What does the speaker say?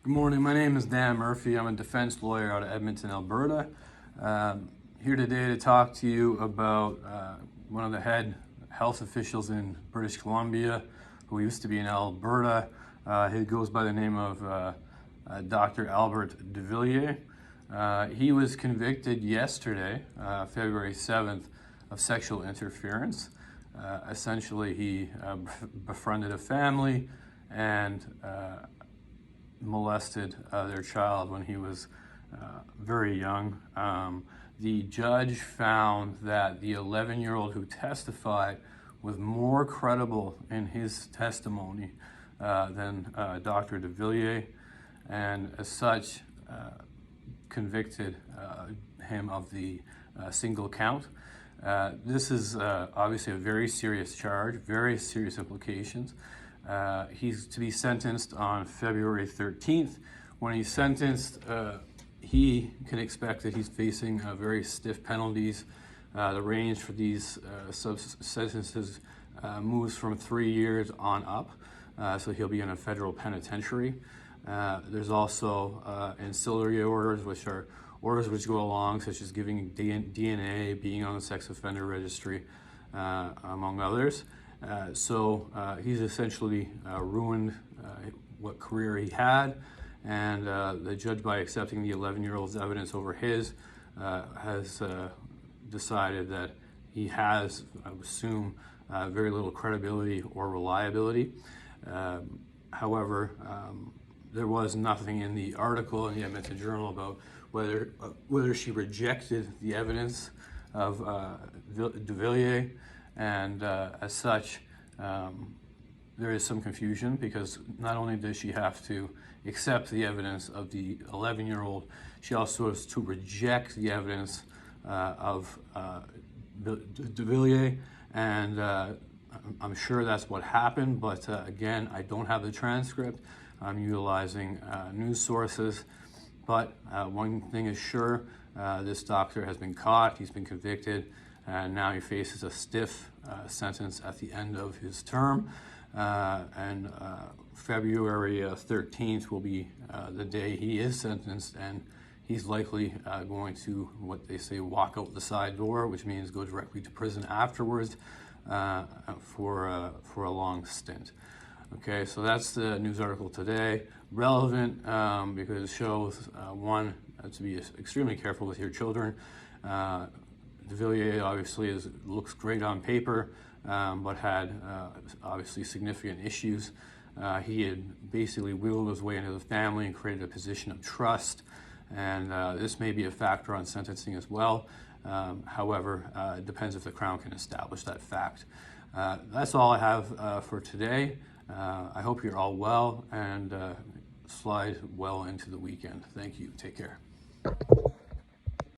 Good morning, my name is Dan Murphy. I'm a defense lawyer out of Edmonton, Alberta. Here today to talk to you about one of the head health officials in British Columbia who used to be in Alberta. He goes by the name of Dr. Albert Devilliers. He was convicted yesterday, February 7th, of sexual interference. Essentially, he befriended a family and molested their child when he was very young. The judge found that the 11-year-old who testified was more credible in his testimony than Dr. Devilliers, and as such convicted him of the single count. This is obviously a very serious charge, very serious implications. He's to be sentenced on February 13th. When he's sentenced, he can expect that he's facing very stiff penalties. The range for these sentences moves from 3 years on up, so he'll be in a federal penitentiary. There's also ancillary orders, which are orders which go along, such as giving DNA, being on the sex offender registry, among others. So he's essentially ruined what career he had, and the judge, by accepting the 11-year-old's evidence over his, has decided that he has, I would assume, very little credibility or reliability. However, there was nothing in the article in the Edmonton Journal about whether she rejected the evidence of Devilliers. And as such, there is some confusion, because not only does she have to accept the evidence of the 11-year-old, she also has to reject the evidence of Devilliers, and I'm sure that's what happened, but again, I don't have the transcript. I'm utilizing news sources, but one thing is sure, this doctor has been caught, he's been convicted, and now he faces a stiff sentence at the end of his term. And February 13th will be the day he is sentenced, and he's likely going to, what they say, walk out the side door, which means go directly to prison afterwards for a long stint. Okay, so that's the news article today. Relevant because it shows, one, to be extremely careful with your children. Devilliers obviously looks great on paper, but had obviously significant issues. He had basically wiggled his way into the family and created a position of trust, and this may be a factor on sentencing as well. However, it depends if the Crown can establish that fact. That's all I have for today. I hope you're all well, and slide well into the weekend. Thank you. Take care.